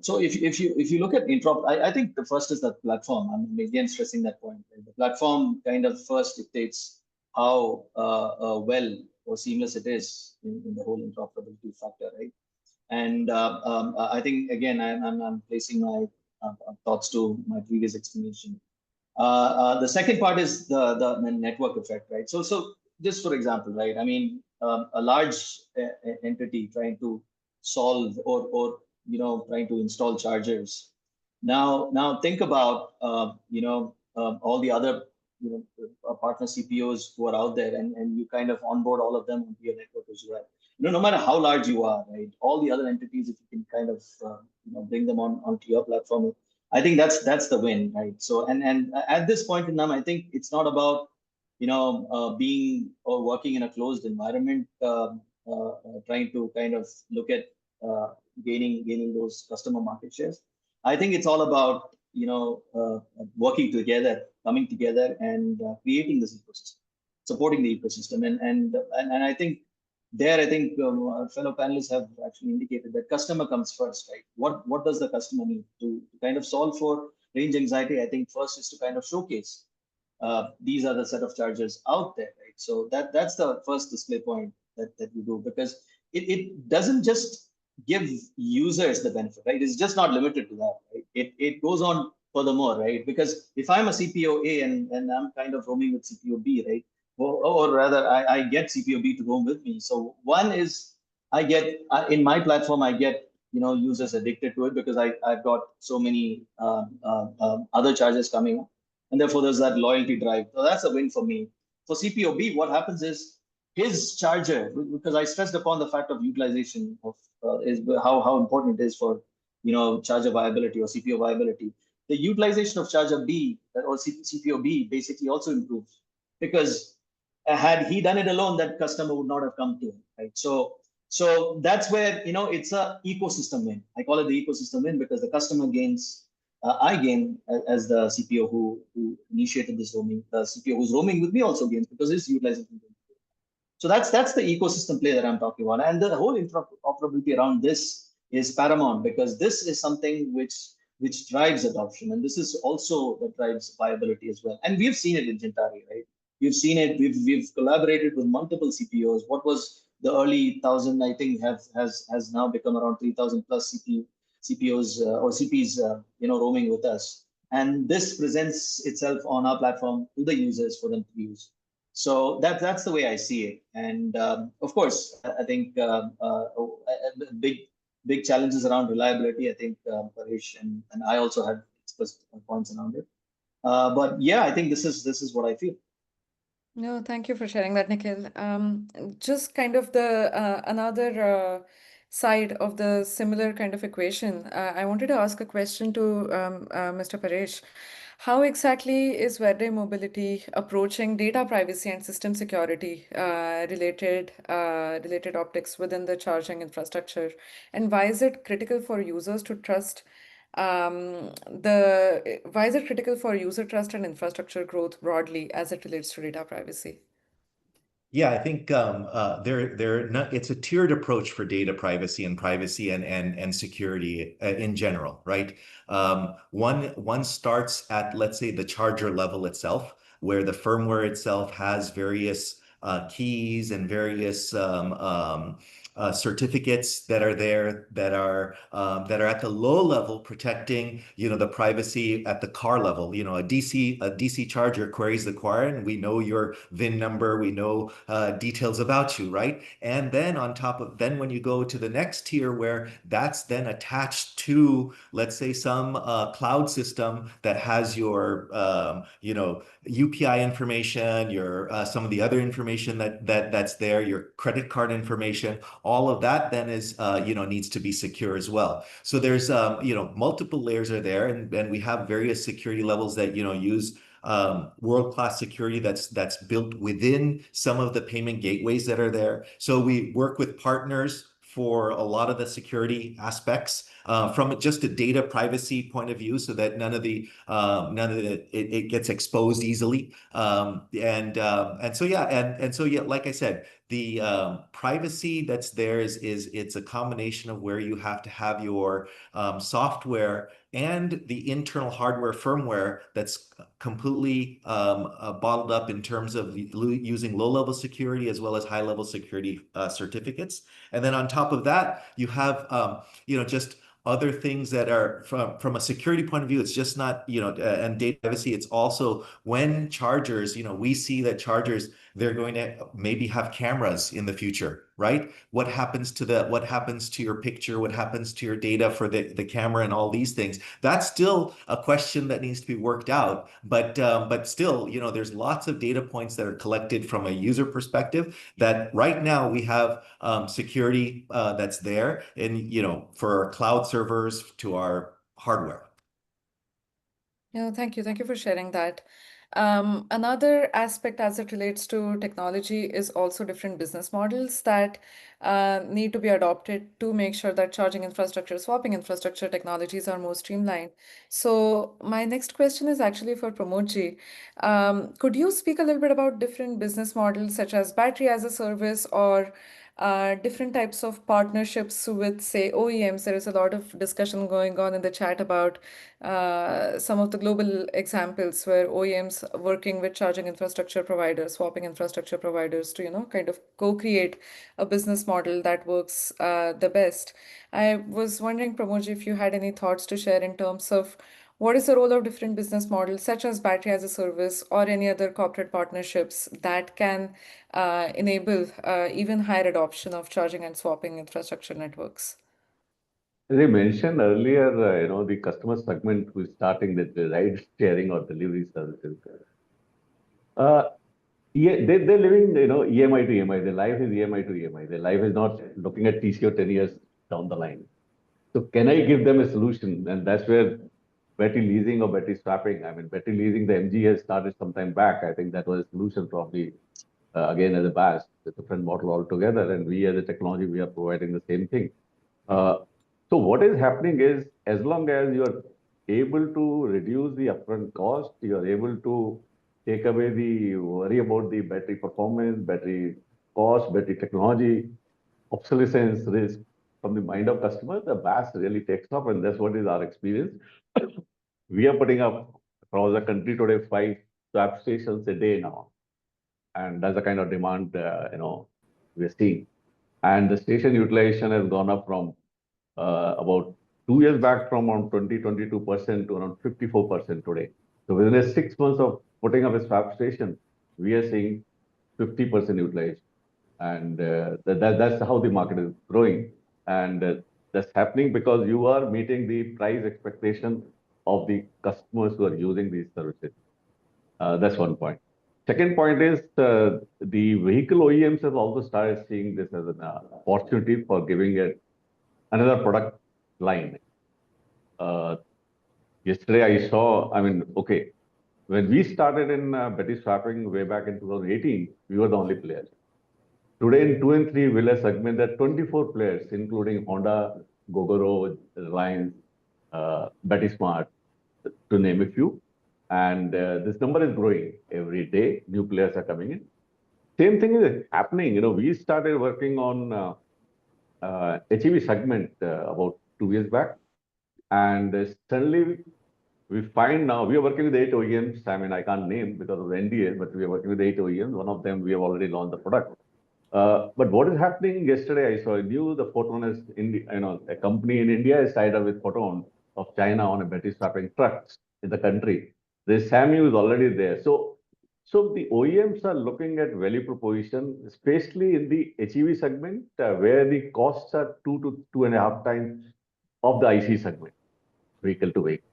so if you look at interop, I think the first is the platform. I'm again stressing that point. Right? The platform kind of first dictates how well or seamless it is in the whole interoperability factor, right? And I think again I'm placing my thoughts to my previous explanation. The second part is the network effect, right? So just for example, right? I mean, a large entity trying to solve or trying to install chargers. Now think about all the other partner CPOs who are out there, and you kind of onboard all of them onto your network as well. No matter how large you are, right? All the other entities, if you can kind of bring them onto your platform, I think that's the win, right? So and at this point in time, I think it's not about being or working in a closed environment, trying to kind of look at gaining those customer market shares. I think it's all about working together, coming together, and creating this ecosystem, supporting the ecosystem, and I think there, I think our fellow panelists have actually indicated that customer comes first, right? What does the customer need to kind of solve for range anxiety? I think first is to kind of showcase these are the set of chargers out there, right? So that's the first display point that we do, because it doesn't just give users the benefit, right? It's just not limited to that, right? It goes on furthermore, right? Because if I'm a CPO A and I'm kind of roaming with CPO B, right? Or rather, I get CPO B to roam with me. So one is I get in my platform, I get users addicted to it because I've got so many other charges coming up, and therefore there's that loyalty drive. So that's a win for me. For CPO B, what happens is his charger, because I stressed upon the fact of utilization of is how important it is for charger viability or CPO viability. The utilization of charger B or CPO B basically also improves, because had he done it alone, that customer would not have come to him, right? So that's where it's a ecosystem win. I call it the ecosystem win because the customer gains, I gain as the CPO who initiated this roaming. The CPO who's roaming with me also gains because his utilization. So that's the ecosystem play that I'm talking about, and the whole interoperability around this is paramount, because this is something which drives adoption, and this is also what drives viability as well. And we've seen it in Gentari, right? We've seen it. We've collaborated with multiple CPOs. What was the early 1,000, I think, has now become around 3,000 plus CPOs or CPs, roaming with us. And this presents itself on our platform to the users for them to use. So that's the way I see it. And of course, I think big challenges around reliability. I think Paresh and I also had expressed points around it. But yeah, I think this is what I feel. No, thank you for sharing that, Nikhil. Just kind of the another side of the similar kind of equation. I wanted to ask a question to Mr. Paresh. How exactly is Verde Mobility approaching data privacy and system security related optics within the charging infrastructure? And why is it critical for users to trust why is it critical for user trust and infrastructure growth broadly as it relates to data privacy? Yeah, I think it's a tiered approach for data privacy and security in general, right? One starts at, let's say, the charger level itself, where the firmware itself has various keys and various certificates that are there that are at the low level, protecting the privacy at the car level. A DC charger queries the car, and we know your VIN number, we know details about you, right? And then on top of when you go to the next tier, where that's then attached to, let's say, some cloud system that has your UPI information, your some of the other information that's there, your credit card information, all of that then is needs to be secure as well. So there's multiple layers are there, and we have various security levels that use world-class security that's built within some of the payment gateways that are there. So we work with partners for a lot of the security aspects from just a data privacy point of view, so that none of it gets exposed easily. And so yeah, like I said, the privacy that's there is it's a combination of where you have to have your software and the internal hardware firmware that's completely bottled up in terms of using low-level security as well as high-level security certificates. And then on top of that, you have just other things that are from a security point of view. It's just not and data privacy. It's also when chargers, we see that chargers, they're going to maybe have cameras in the future, right? What happens to your picture? What happens to your data for the camera and all these things? That's still a question that needs to be worked out. But still, there's lots of data points that are collected from a user perspective that right now we have security that's there, and for our cloud servers to our hardware. Thank you. Thank you for sharing that. Another aspect as it relates to technology is also different business models that need to be adopted to make sure that charging infrastructure, swapping infrastructure technologies are more streamlined. So my next question is actually for Pramodji. Could you speak a little bit about different business models such as battery as a service or different types of partnerships with, say, OEMs? There is a lot of discussion going on in the chat about some of the global examples where OEMs working with charging infrastructure providers, swapping infrastructure providers to, kind of co-create a business model that works the best. I was wondering, Pramodji, if you had any thoughts to share in terms of what is the role of different business models, such as battery as a service or any other corporate partnerships that can enable even higher adoption of charging and swapping infrastructure networks? As I mentioned earlier, the customer segment who is starting the ride sharing or delivery services. Yeah, they're living, EMI to EMI. Their life is EMI to EMI. Their life is not looking at TCO 10 years down the line. So can I give them a solution? And that's where battery leasing or battery swapping. I mean, battery leasing, the MG has started some time back. I think that was a solution probably, again, as a BAS, a different model altogether. And we as a technology, we are providing the same thing. So what is happening is, as long as you are able to reduce the upfront cost, you are able to take away the worry about the battery performance, battery cost, battery technology, obsolescence risk from the mind of customers, the BAS really takes off, and that's what is our experience. We are putting up across the country today 5 swap stations a day now, and that's the kind of demand we're seeing. And the station utilization has gone up from about 2 years back from around 22% to around 54% today. So within 6 months of putting up a swap station, we are seeing 50% utilization. And that's how the market is growing. And that's happening because you are meeting the price expectation of the customers who are using these services. That's one point. Second point is the vehicle OEMs have also started seeing this as an opportunity for giving another product line. Yesterday I saw, okay, when we started in battery swapping way back in 2018, we were the only players. Today in 2 and 3 wheeler segment, there are 24 players, including Honda, Gogoro, Reliance, Battery Smart, to name a few. And this number is growing every day. New players are coming in. same thing is happening. We started working on HEV segment about 2 years back, and suddenly we find now we are working with 8 OEMs. I mean, I can't name because of the NDA, but we are working with 8 OEMs. One of them we have already launched the product. But what is happening yesterday? I knew the Photon is a company in India is tied up with Photon of China on a battery swapping trucks in the country. The SAMU is already there. So the OEMs are looking at value proposition, especially in the HEV segment, where the costs are 2 to 2.5 times of the IC segment, vehicle to vehicle.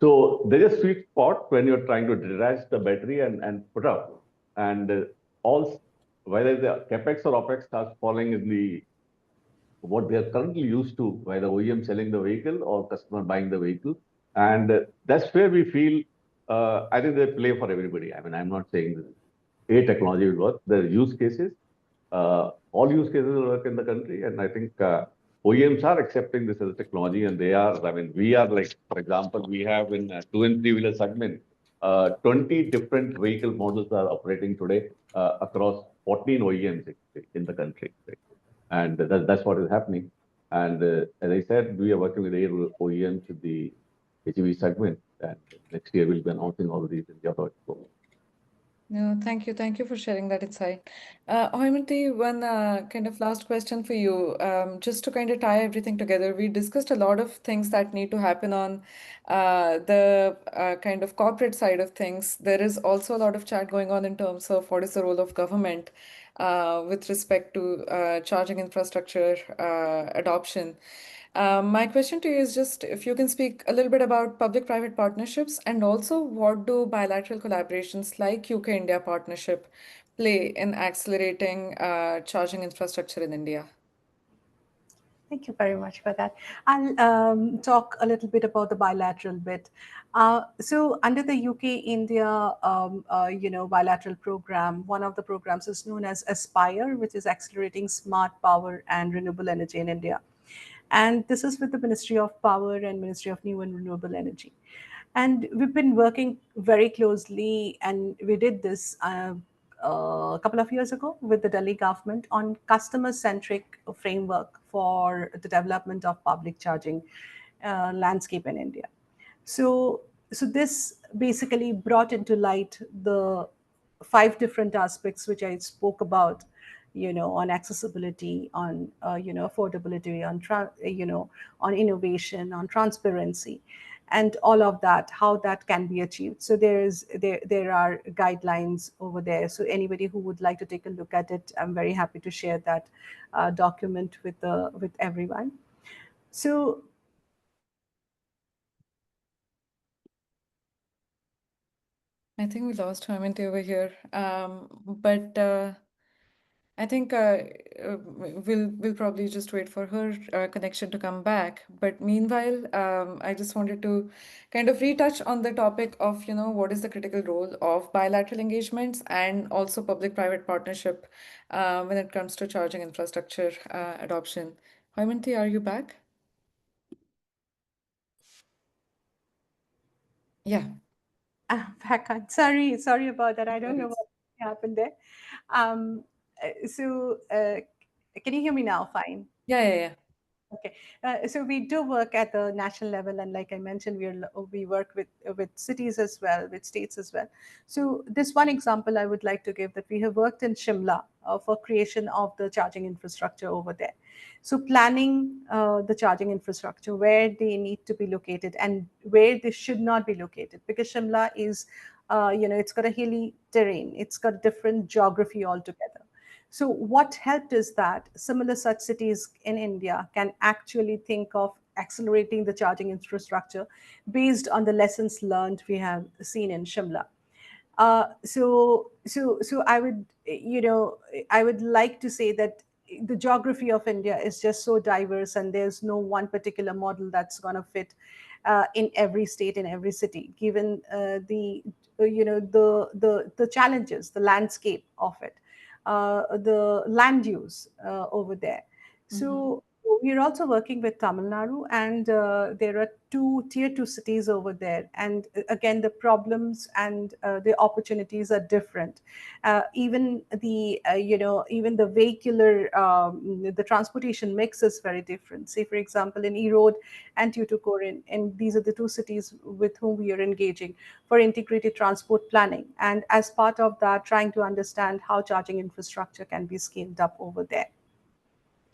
So there's a sweet spot when you're trying to detach the battery and put up. And all, whether the capex or opex starts falling in the what they are currently used to, by the OEM selling the vehicle or customer buying the vehicle. And that's where we feel, I think they play for everybody. I mean, I'm not saying a technology will work. There are use cases. All use cases will work in the country. And I think OEMs are accepting this as a technology. And they are, I mean, we are like, for example, we have in 2 and 3-wheeler segment, 20 different vehicle models are operating today across 14 OEMs in the country. Right? And that's what is happening. And as I said, we are working with 8 OEMs in the HEV segment. And next year we'll be announcing all of these in the auto expo. No, thank you. Thank you for sharing that insight. Haimanti, one kind of last question for you. Just to kind of tie everything together, we discussed a lot of things that need to happen on the kind of corporate side of things. There is also a lot of chat going on in terms of what is the role of government with respect to charging infrastructure adoption. My question to you is just if you can speak a little bit about public-private partnerships and also what do bilateral collaborations like UK-India partnership play in accelerating charging infrastructure in India? Thank you very much for that. I'll talk a little bit about the bilateral bit. So under the UK-India, bilateral program, one of the programs is known as Aspire, which is accelerating smart power and renewable energy in India. And this is with the Ministry of Power and Ministry of New and Renewable Energy. And we've been working very closely, and we did this a couple of years ago with the Delhi government on customer-centric framework for the development of public charging landscape in India. So this basically brought into light the 5 different aspects which I spoke about, on accessibility, on affordability, on innovation, on transparency, and all of that, how that can be achieved. So there are guidelines over there. So anybody who would like to take a look at it, I'm very happy to share that document with everyone. So I think we lost Haimanti over here, but I think we'll probably just wait for her connection to come back. But meanwhile, I just wanted to kind of retouch on the topic of, what is the critical role of bilateral engagements and also public-private partnership when it comes to charging infrastructure adoption. Haimanti, are you back? Yeah. back on. Sorry about that. I don't know what happened there. So can you hear me now? Fine. Yeah. Okay, so we do work at the national level, and like I mentioned, we work with cities as well, with states as well. So this one example I would like to give, that we have worked in Shimla for creation of the charging infrastructure over there. So planning the charging infrastructure, where they need to be located and where they should not be located, because Shimla is, it's got a hilly terrain, it's got different geography altogether. So what helped is that similar such cities in India can actually think of accelerating the charging infrastructure based on the lessons learned we have seen in Shimla. So I would, I would like to say that the geography of India is just so diverse, and there's no one particular model that's going to fit in every state, in every city, given the challenges, the landscape of it. The land use over there. So We're also working with Tamil Nadu, and there are tier 2 cities over there. And again, the problems and the opportunities are different. Even even the vehicular, the transportation mix is very different. Say, for example, in Erode and Tuticorin, and these are the two cities with whom we are engaging for integrated transport planning. And as part of that, trying to understand how charging infrastructure can be scaled up over there.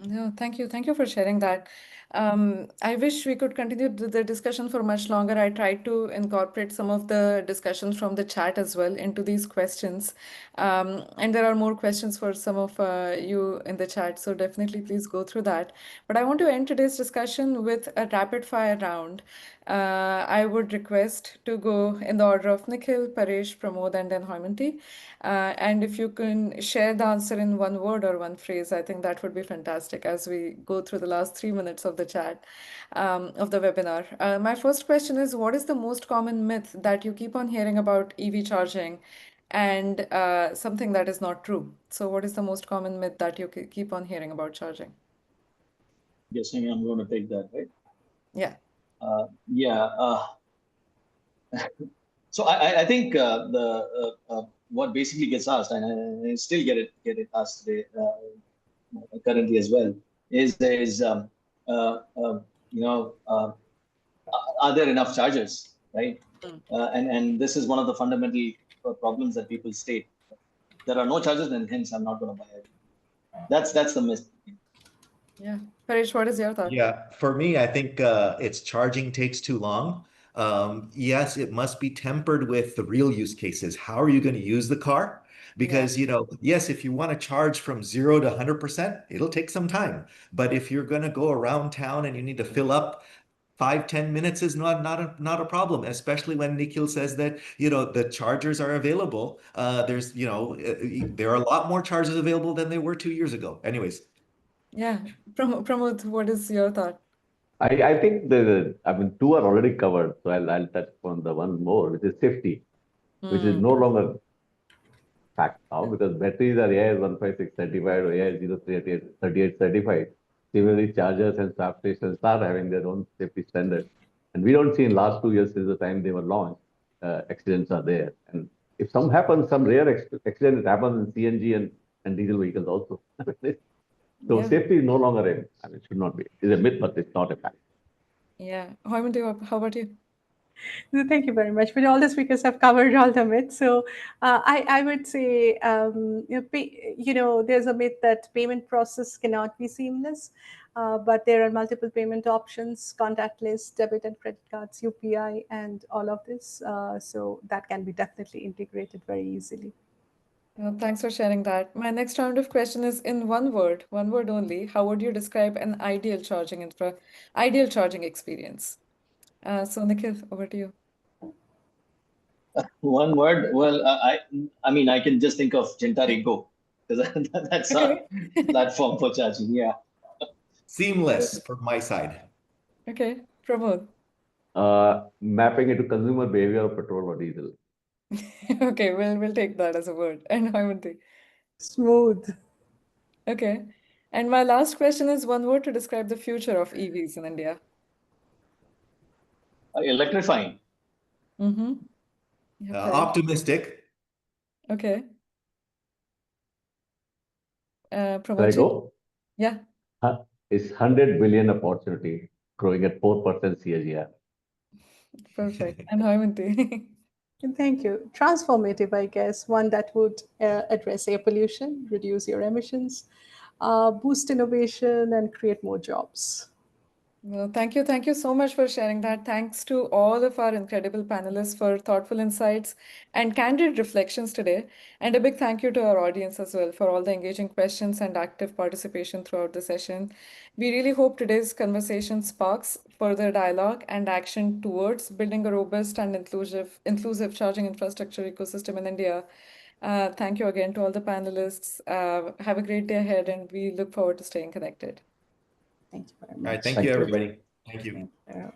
No, thank you. Thank you for sharing that. I wish we could continue the discussion for much longer. I tried to incorporate some of the discussions from the chat as well into these questions. And there are more questions for some of you in the chat, so definitely please go through that. But I want to end today's discussion with a rapid fire round. I would request to go in the order of Nikhil, Paresh, Pramod, and then Haimanti. And if you can share the answer in one word or one phrase, I think that would be fantastic as we go through the last 3 minutes of the chat, of the webinar. My first question is, what is the most common myth that you keep on hearing about EV charging and something that is not true? So what is the most common myth that you keep on hearing about charging? Guessing I'm going to take that, right? Yeah. Yeah. So I think what basically gets asked, and I still get it asked today, currently as well, is are there enough chargers, right? And this is one of the fundamental problems that people state. There are no chargers, then hence I'm not going to buy it. That's the myth. Yeah. Paresh, what is your thought? Yeah, for me, I think it's charging takes too long. Yes, it must be tempered with the real use cases. How are you going to use the car? Because, yes, if you want to charge from 0 to 100%, it'll take some time. But if you're going to go around town and you need to fill up, 5-10 minutes is not a problem, especially when Nikhil says that, the chargers are available. There are a lot more chargers available than there were 2 years ago. Anyways. Yeah. Pramod, what is your thought? I think two are already covered. So I'll touch on the one more, which is safety, which is no longer fact now because batteries are AIS-156 certified or AIS-0338 certified. Similarly, chargers and swap stations are having their own safety standards. And we don't see in last 2 years since the time they were launched, accidents are there. And if some rare accident happens in CNG and diesel vehicles also. So safety is no longer it should not be. It's a myth, but it's not a fact. Yeah. Haimanti, how about you? Thank you very much. But all the speakers have covered all the myths. So I would say, there's a myth that payment process cannot be seamless, but there are multiple payment options, contactless, debit and credit cards, UPI, and all of this. So that can be definitely integrated very easily. Thanks for sharing that. My next round of question is in one word only. How would you describe an ideal charging experience? So Nikhil, over to you. One word. Well, I mean, I can just think of Gentari Go because that's our platform for charging. Yeah. Seamless from my side. Okay, Pramod. Mapping it to consumer behavior of petrol or diesel. Okay, we'll take that as a word. And Haimanti. Smooth. Okay. And my last question is one word to describe the future of EVs in India. Electrifying. Mm-hmm. Yeah, Optimistic. okay. Shall I Pramod. go? Yeah. It's 100 billion opportunity growing at 4% CAGR. Perfect. And Haimanti. Thank you. Transformative, I guess, one that would address air pollution, reduce your emissions, boost innovation, and create more jobs. Well, thank you. Thank you so much for sharing that. Thanks to all of our incredible panelists for thoughtful insights and candid reflections today. And a big thank you to our audience as well for all the engaging questions and active participation throughout the session. We really hope today's conversation sparks further dialogue and action towards building a robust and inclusive charging infrastructure ecosystem in India. Thank you again to all the panelists. Have a great day ahead, and we look forward to staying connected. Thank you very All right. much. Thank you, everybody. Thank you. Thank you.